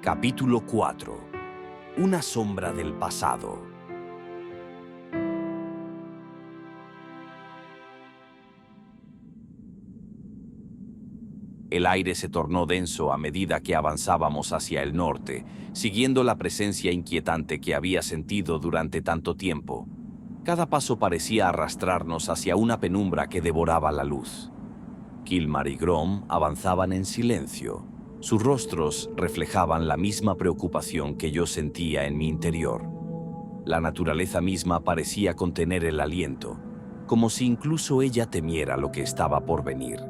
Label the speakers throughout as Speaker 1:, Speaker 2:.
Speaker 1: Capítulo 4. Una sombra del pasado. El aire se tornó denso a medida que avanzábamos hacia el norte, siguiendo la presencia inquietante que había sentido durante tanto tiempo. Cada paso parecía arrastrarnos hacia una penumbra que devoraba la luz. Kilmar y Grom avanzaban en silencio. Sus rostros reflejaban la misma preocupación que yo sentía en mi interior. La naturaleza misma parecía contener el aliento, como si incluso ella temiera lo que estaba por venir.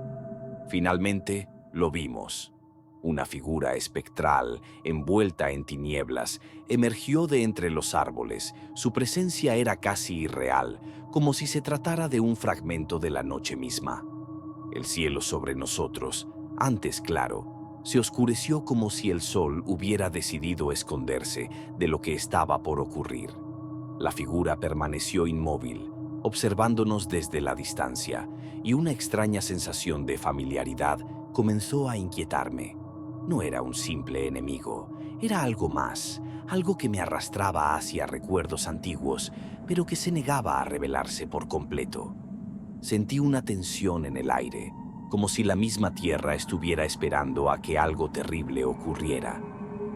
Speaker 1: Finalmente, lo vimos. Una figura espectral, envuelta en tinieblas, emergió de entre los árboles. Su presencia era casi irreal, como si se tratara de un fragmento de la noche misma. El cielo sobre nosotros, antes claro, se oscureció como si el sol hubiera decidido esconderse de lo que estaba por ocurrir. La figura permaneció inmóvil, observándonos desde la distancia, y una extraña sensación de familiaridad comenzó a inquietarme. No era un simple enemigo, era algo más, algo que me arrastraba hacia recuerdos antiguos, pero que se negaba a revelarse por completo. Sentí una tensión en el aire, como si la misma tierra estuviera esperando a que algo terrible ocurriera.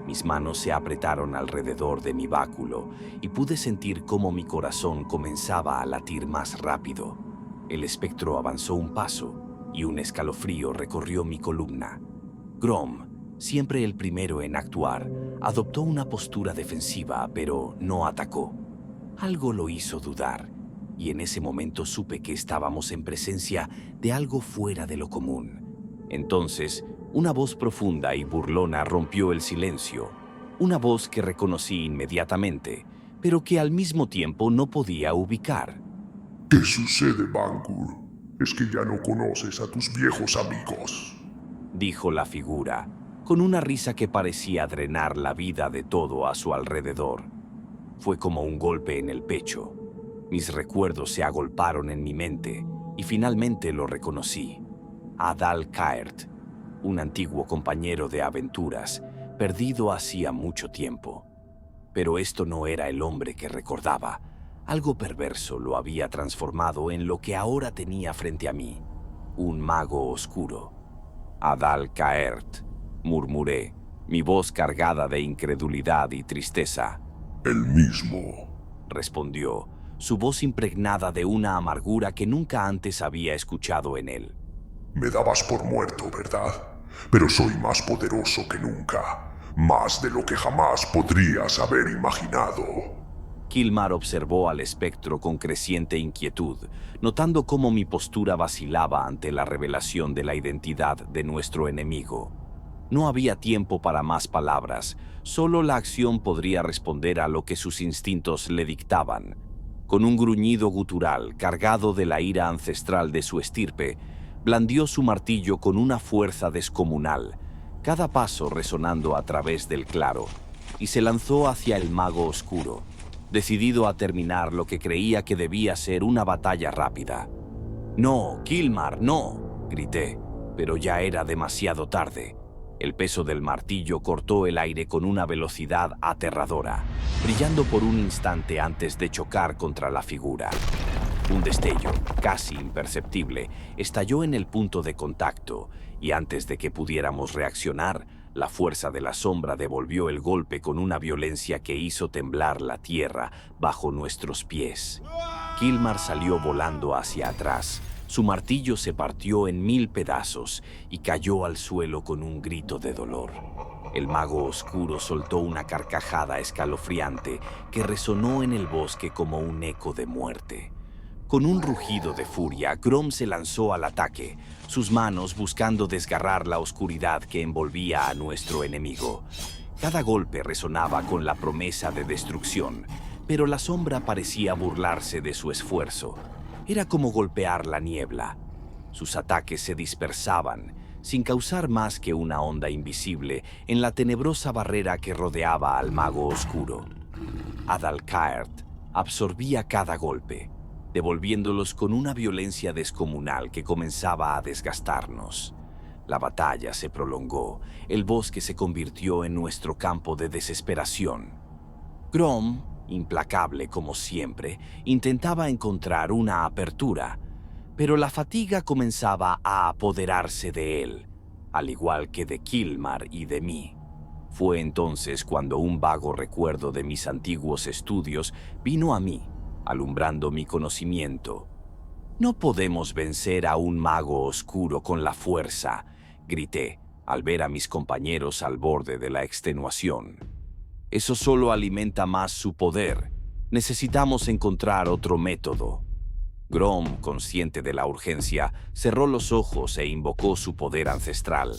Speaker 1: Mis manos se apretaron alrededor de mi báculo y pude sentir cómo mi corazón comenzaba a latir más rápido. El espectro avanzó un paso y un escalofrío recorrió mi columna. Grom, siempre el primero en actuar, adoptó una postura defensiva, pero no atacó. Algo lo hizo dudar, y en ese momento supe que estábamos en presencia de algo fuera de lo común. Entonces, una voz profunda y burlona rompió el silencio, una voz que reconocí inmediatamente, pero que al mismo tiempo no podía ubicar.
Speaker 2: ¿Qué sucede, Bangur? ¿Es que ya no conoces a tus viejos amigos?,
Speaker 1: dijo la figura, con una risa que parecía drenar la vida de todo a su alrededor. Fue como un golpe en el pecho. Mis recuerdos se agolparon en mi mente y finalmente lo reconocí. Adal Caert, un antiguo compañero de aventuras, perdido hacía mucho tiempo. Pero esto no era el hombre que recordaba. Algo perverso lo había transformado en lo que ahora tenía frente a mí, un mago oscuro. Adal Caert, murmuré, mi voz cargada de incredulidad y tristeza.
Speaker 2: El mismo,
Speaker 1: respondió, su voz impregnada de una amargura que nunca antes había escuchado en él.
Speaker 2: Me dabas por muerto, ¿verdad? Pero soy más poderoso que nunca, más de lo que jamás podrías haber imaginado.
Speaker 1: Kilmar observó al espectro con creciente inquietud, notando cómo mi postura vacilaba ante la revelación de la identidad de nuestro enemigo. No había tiempo para más palabras, solo la acción podría responder a lo que sus instintos le dictaban. Con un gruñido gutural cargado de la ira ancestral de su estirpe, blandió su martillo con una fuerza descomunal, cada paso resonando a través del claro, y se lanzó hacia el mago oscuro, decidido a terminar lo que creía que debía ser una batalla rápida. «No, Kilmar, no», grité, pero ya era demasiado tarde. El peso del martillo cortó el aire con una velocidad aterradora, brillando por un instante antes de chocar contra la figura. Un destello, casi imperceptible, estalló en el punto de contacto, y antes de que pudiéramos reaccionar, la fuerza de la sombra devolvió el golpe con una violencia que hizo temblar la tierra bajo nuestros pies. Kilmar salió volando hacia atrás. Su martillo se partió en 1000 pedazos y cayó al suelo con un grito de dolor. El mago oscuro soltó una carcajada escalofriante que resonó en el bosque como un eco de muerte. Con un rugido de furia, Grom se lanzó al ataque, sus manos buscando desgarrar la oscuridad que envolvía a nuestro enemigo. Cada golpe resonaba con la promesa de destrucción, pero la sombra parecía burlarse de su esfuerzo. Era como golpear la niebla. Sus ataques se dispersaban, sin causar más que una onda invisible en la tenebrosa barrera que rodeaba al mago oscuro. Adal Caert absorbía cada golpe, devolviéndolos con una violencia descomunal que comenzaba a desgastarnos. La batalla se prolongó, el bosque se convirtió en nuestro campo de desesperación. Grom, implacable como siempre, intentaba encontrar una apertura, pero la fatiga comenzaba a apoderarse de él, al igual que de Kilmar y de mí. Fue entonces cuando un vago recuerdo de mis antiguos estudios vino a mí, alumbrando mi conocimiento. «No podemos vencer a un mago oscuro con la fuerza», grité, al ver a mis compañeros al borde de la extenuación. «Eso solo alimenta más su poder. Necesitamos encontrar otro método». Grom, consciente de la urgencia, cerró los ojos e invocó su poder ancestral.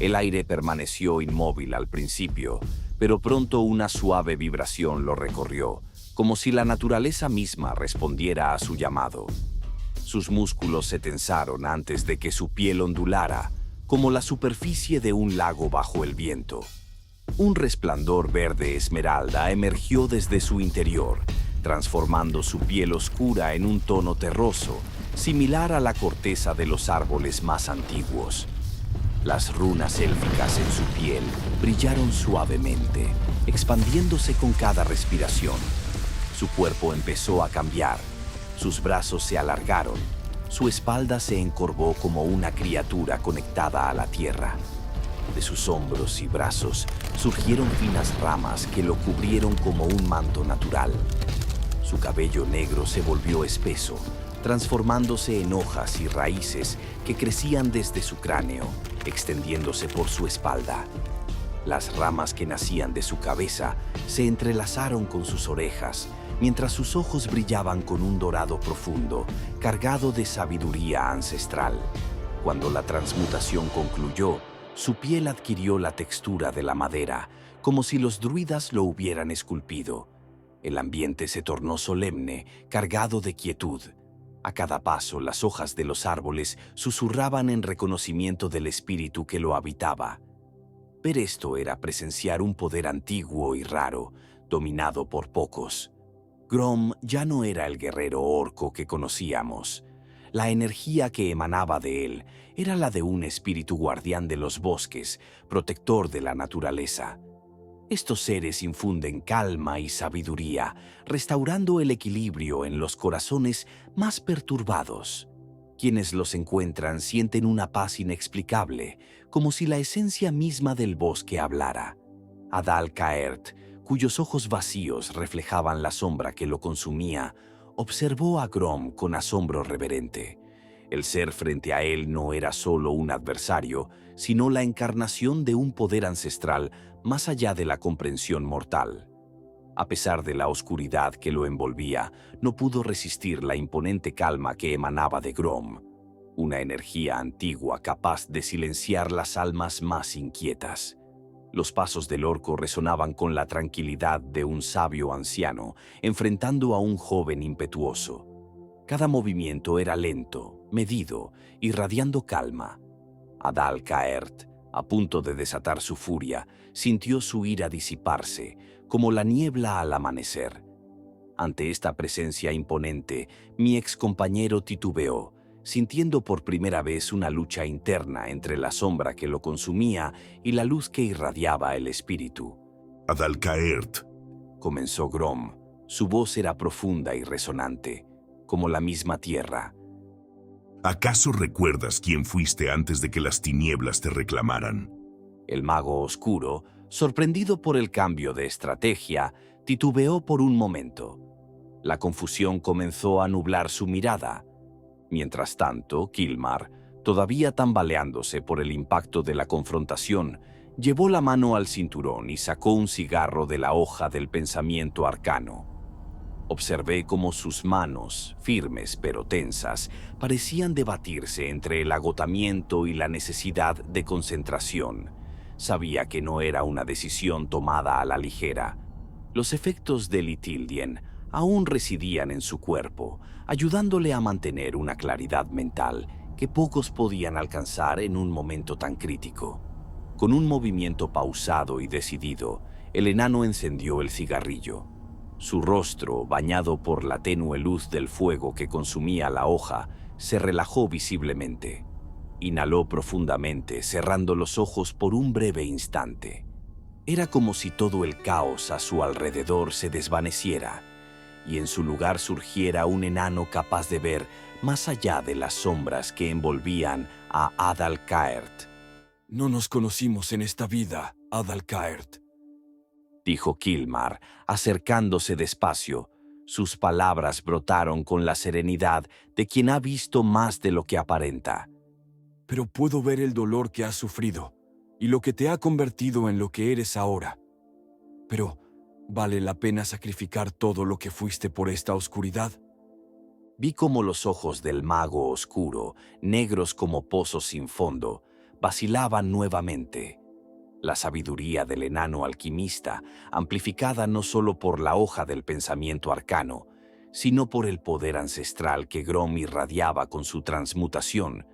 Speaker 1: El aire permaneció inmóvil al principio, pero pronto una suave vibración lo recorrió, como si la naturaleza misma respondiera a su llamado. Sus músculos se tensaron antes de que su piel ondulara, como la superficie de un lago bajo el viento. Un resplandor verde esmeralda emergió desde su interior, transformando su piel oscura en un tono terroso, similar a la corteza de los árboles más antiguos. Las runas élficas en su piel brillaron suavemente, expandiéndose con cada respiración. Su cuerpo empezó a cambiar, sus brazos se alargaron, su espalda se encorvó como una criatura conectada a la tierra. De sus hombros y brazos surgieron finas ramas que lo cubrieron como un manto natural. Su cabello negro se volvió espeso, transformándose en hojas y raíces que crecían desde su cráneo, extendiéndose por su espalda. Las ramas que nacían de su cabeza se entrelazaron con sus orejas, mientras sus ojos brillaban con un dorado profundo, cargado de sabiduría ancestral. Cuando la transmutación concluyó, su piel adquirió la textura de la madera, como si los druidas lo hubieran esculpido. El ambiente se tornó solemne, cargado de quietud. A cada paso, las hojas de los árboles susurraban en reconocimiento del espíritu que lo habitaba. Ver esto era presenciar un poder antiguo y raro, dominado por pocos. Grom ya no era el guerrero orco que conocíamos. La energía que emanaba de él era la de un espíritu guardián de los bosques, protector de la naturaleza. Estos seres infunden calma y sabiduría, restaurando el equilibrio en los corazones más perturbados. Quienes los encuentran sienten una paz inexplicable, como si la esencia misma del bosque hablara. Adal-Caert, cuyos ojos vacíos reflejaban la sombra que lo consumía, observó a Grom con asombro reverente. El ser frente a él no era solo un adversario, sino la encarnación de un poder ancestral más allá de la comprensión mortal. A pesar de la oscuridad que lo envolvía, no pudo resistir la imponente calma que emanaba de Grom, una energía antigua capaz de silenciar las almas más inquietas. Los pasos del orco resonaban con la tranquilidad de un sabio anciano, enfrentando a un joven impetuoso. Cada movimiento era lento, medido, irradiando calma. Adal-Caert, a punto de desatar su furia, sintió su ira disiparse, como la niebla al amanecer. Ante esta presencia imponente, mi excompañero titubeó, sintiendo por primera vez una lucha interna entre la sombra que lo consumía y la luz que irradiaba el espíritu.
Speaker 2: Adal-Caert,
Speaker 1: comenzó Grom. Su voz era profunda y resonante, como la misma tierra.
Speaker 2: ¿acaso recuerdas quién fuiste antes de que las tinieblas te reclamaran?
Speaker 1: El mago oscuro, sorprendido por el cambio de estrategia, titubeó por un momento. La confusión comenzó a nublar su mirada. Mientras tanto, Kilmar, todavía tambaleándose por el impacto de la confrontación, llevó la mano al cinturón y sacó un cigarro de la hoja del pensamiento arcano. Observé cómo sus manos, firmes pero tensas, parecían debatirse entre el agotamiento y la necesidad de concentración. Sabía que no era una decisión tomada a la ligera. Los efectos del Ithildien aún residían en su cuerpo, ayudándole a mantener una claridad mental que pocos podían alcanzar en un momento tan crítico. Con un movimiento pausado y decidido, el enano encendió el cigarrillo. Su rostro, bañado por la tenue luz del fuego que consumía la hoja, se relajó visiblemente. Inhaló profundamente, cerrando los ojos por un breve instante. Era como si todo el caos a su alrededor se desvaneciera y en su lugar surgiera un enano capaz de ver más allá de las sombras que envolvían a Adalcaert.
Speaker 3: No nos conocimos en esta vida, Adalcaert,
Speaker 1: dijo Kilmar, acercándose despacio. Sus palabras brotaron con la serenidad de quien ha visto más de lo que aparenta.
Speaker 3: pero puedo ver el dolor que has sufrido y lo que te ha convertido en lo que eres ahora. Pero, ¿vale la pena sacrificar todo lo que fuiste por esta oscuridad?
Speaker 1: Vi cómo los ojos del mago oscuro, negros como pozos sin fondo, vacilaban nuevamente. La sabiduría del enano alquimista, amplificada no solo por la hoja del pensamiento arcano, sino por el poder ancestral que Grom irradiaba con su transmutación,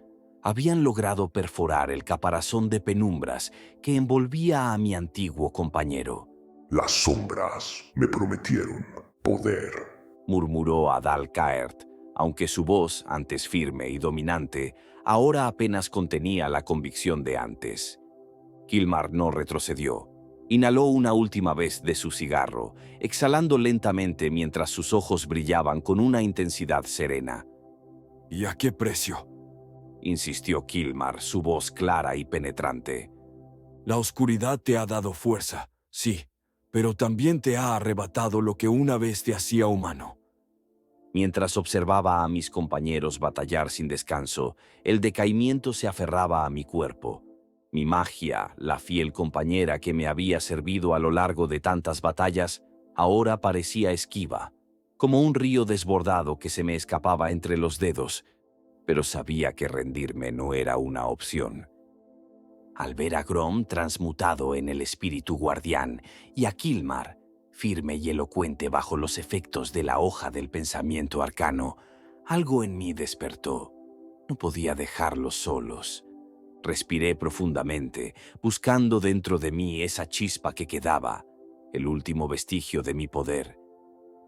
Speaker 1: habían logrado perforar el caparazón de penumbras que envolvía a mi antiguo compañero.
Speaker 2: Las sombras me prometieron poder.
Speaker 1: Murmuró Adalcaert, aunque su voz, antes firme y dominante, ahora apenas contenía la convicción de antes. Kilmar no retrocedió. Inhaló una última vez de su cigarro, exhalando lentamente mientras sus ojos brillaban con una intensidad serena.
Speaker 3: ¿Y a qué precio?
Speaker 1: Insistió Kilmar, su voz clara y penetrante.
Speaker 3: La oscuridad te ha dado fuerza, sí, pero también te ha arrebatado lo que una vez te hacía humano.
Speaker 1: Mientras observaba a mis compañeros batallar sin descanso, el decaimiento se aferraba a mi cuerpo. Mi magia, la fiel compañera que me había servido a lo largo de tantas batallas, ahora parecía esquiva, como un río desbordado que se me escapaba entre los dedos, pero sabía que rendirme no era una opción. Al ver a Grom transmutado en el espíritu guardián y a Kilmar, firme y elocuente bajo los efectos de la hoja del pensamiento arcano, algo en mí despertó. No podía dejarlos solos. Respiré profundamente, buscando dentro de mí esa chispa que quedaba, el último vestigio de mi poder.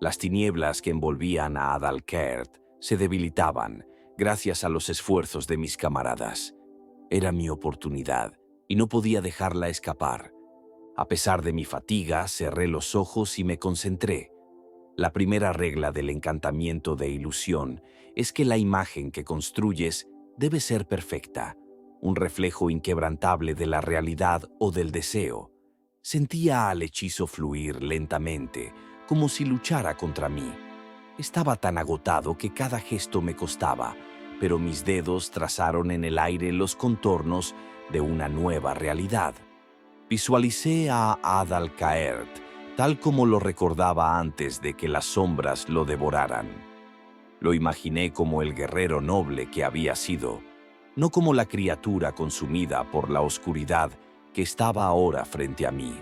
Speaker 1: Las tinieblas que envolvían a Adalcaert se debilitaban gracias a los esfuerzos de mis camaradas. Era mi oportunidad y no podía dejarla escapar. A pesar de mi fatiga, cerré los ojos y me concentré. La primera regla del encantamiento de ilusión es que la imagen que construyes debe ser perfecta, un reflejo inquebrantable de la realidad o del deseo. Sentía al hechizo fluir lentamente, como si luchara contra mí. Estaba tan agotado que cada gesto me costaba, pero mis dedos trazaron en el aire los contornos de una nueva realidad. Visualicé a Adalcaert, tal como lo recordaba antes de que las sombras lo devoraran. Lo imaginé como el guerrero noble que había sido, no como la criatura consumida por la oscuridad que estaba ahora frente a mí.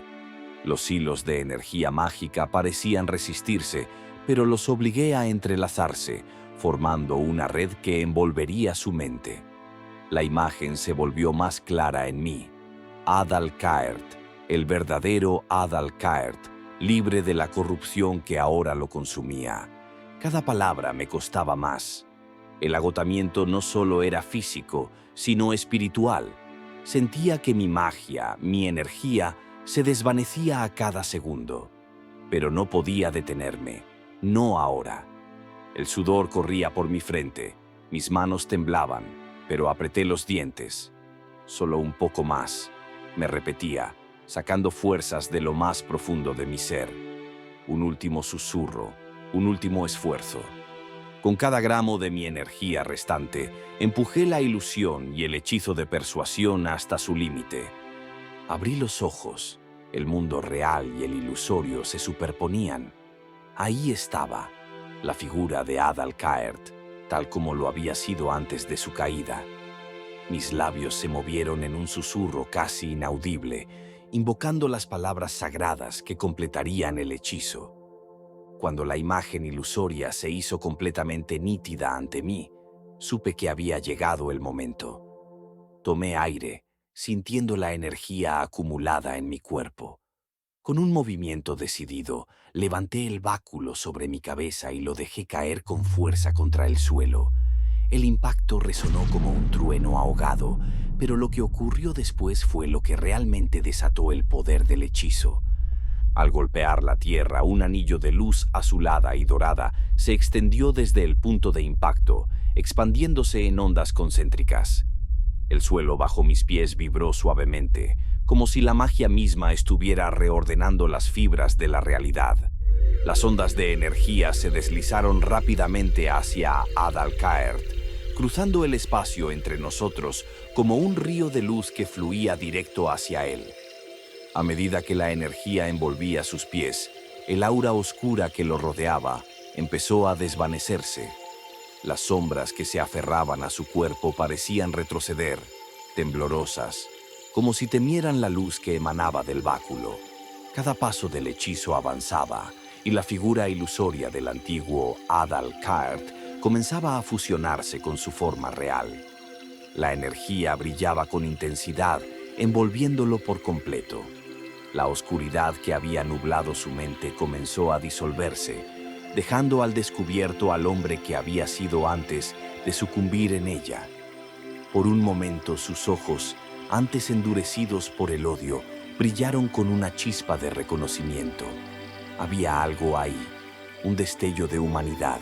Speaker 1: Los hilos de energía mágica parecían resistirse, pero los obligué a entrelazarse, formando una red que envolvería su mente. La imagen se volvió más clara en mí. Adalcaert, el verdadero Adalcaert, libre de la corrupción que ahora lo consumía. Cada palabra me costaba más. El agotamiento no solo era físico, sino espiritual. Sentía que mi magia, mi energía, se desvanecía a cada segundo. Pero no podía detenerme, no ahora. El sudor corría por mi frente, mis manos temblaban, pero apreté los dientes. Solo un poco más, me repetía, sacando fuerzas de lo más profundo de mi ser. Un último susurro, un último esfuerzo. Con cada gramo de mi energía restante, empujé la ilusión y el hechizo de persuasión hasta su límite. Abrí los ojos, el mundo real y el ilusorio se superponían. Ahí estaba, la figura de Adalcaert, tal como lo había sido antes de su caída. Mis labios se movieron en un susurro casi inaudible, invocando las palabras sagradas que completarían el hechizo. Cuando la imagen ilusoria se hizo completamente nítida ante mí, supe que había llegado el momento. Tomé aire, sintiendo la energía acumulada en mi cuerpo. Con un movimiento decidido, levanté el báculo sobre mi cabeza y lo dejé caer con fuerza contra el suelo. El impacto resonó como un trueno ahogado, pero lo que ocurrió después fue lo que realmente desató el poder del hechizo. Al golpear la tierra, un anillo de luz azulada y dorada se extendió desde el punto de impacto, expandiéndose en ondas concéntricas. El suelo bajo mis pies vibró suavemente, como si la magia misma estuviera reordenando las fibras de la realidad. Las ondas de energía se deslizaron rápidamente hacia Adalcaert, cruzando el espacio entre nosotros como un río de luz que fluía directo hacia él. A medida que la energía envolvía sus pies, el aura oscura que lo rodeaba empezó a desvanecerse. Las sombras que se aferraban a su cuerpo parecían retroceder, temblorosas, como si temieran la luz que emanaba del báculo. Cada paso del hechizo avanzaba, y la figura ilusoria del antiguo Adalcaert comenzaba a fusionarse con su forma real. La energía brillaba con intensidad, envolviéndolo por completo. La oscuridad que había nublado su mente comenzó a disolverse, dejando al descubierto al hombre que había sido antes de sucumbir en ella. Por un momento sus ojos, antes endurecidos por el odio, brillaron con una chispa de reconocimiento. Había algo ahí, un destello de humanidad,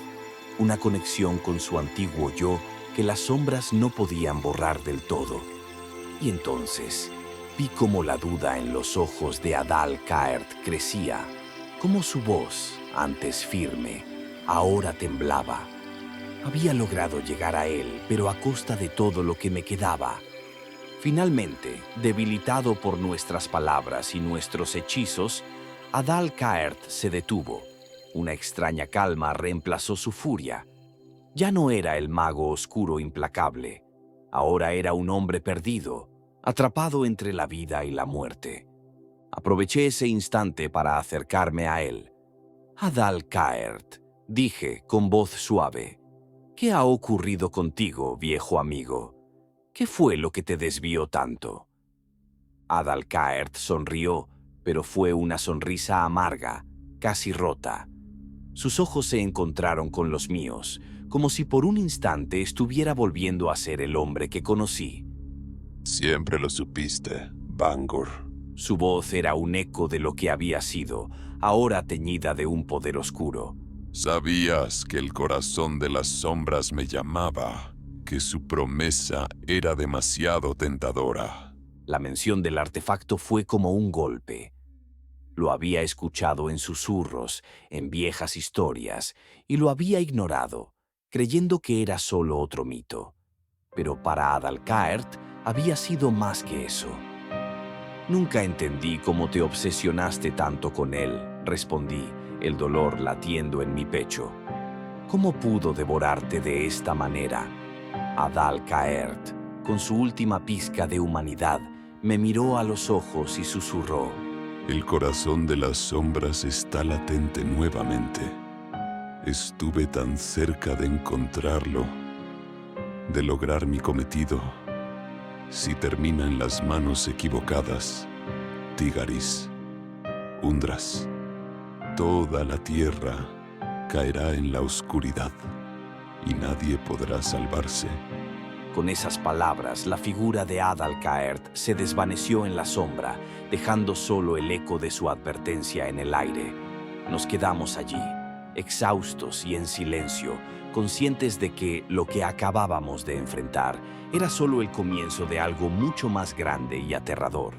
Speaker 1: una conexión con su antiguo yo que las sombras no podían borrar del todo. Y entonces vi cómo la duda en los ojos de Adalcaert crecía, cómo su voz, antes firme, ahora temblaba. Había logrado llegar a él, pero a costa de todo lo que me quedaba. Finalmente, debilitado por nuestras palabras y nuestros hechizos, Adalcaert se detuvo. Una extraña calma reemplazó su furia. Ya no era el mago oscuro implacable. Ahora era un hombre perdido, atrapado entre la vida y la muerte. Aproveché ese instante para acercarme a él. Adalcaert, dije con voz suave, ¿qué ha ocurrido contigo, viejo amigo? ¿Qué fue lo que te desvió tanto? Adalcaert sonrió, pero fue una sonrisa amarga, casi rota. Sus ojos se encontraron con los míos, como si por un instante estuviera volviendo a ser el hombre que conocí.
Speaker 4: Siempre lo supiste, Bangor.
Speaker 1: Su voz era un eco de lo que había sido, ahora teñida de un poder oscuro.
Speaker 4: Sabías que el corazón de las sombras me llamaba, que su promesa era demasiado tentadora.
Speaker 1: La mención del artefacto fue como un golpe. Lo había escuchado en susurros, en viejas historias, y lo había ignorado, creyendo que era solo otro mito. Pero para Adalcaert había sido más que eso. Nunca entendí cómo te obsesionaste tanto con él, respondí, el dolor latiendo en mi pecho. ¿Cómo pudo devorarte de esta manera? Adalcaert, con su última pizca de humanidad, me miró a los ojos y susurró.
Speaker 4: El corazón de las sombras está latente nuevamente. Estuve tan cerca de encontrarlo, de lograr mi cometido. Si termina en las manos equivocadas, Tigaris, Undras, toda la tierra caerá en la oscuridad y nadie podrá salvarse.
Speaker 1: Con esas palabras, la figura de Adalcaert se desvaneció en la sombra, dejando solo el eco de su advertencia en el aire. Nos quedamos allí, exhaustos y en silencio, conscientes de que lo que acabábamos de enfrentar era solo el comienzo de algo mucho más grande y aterrador.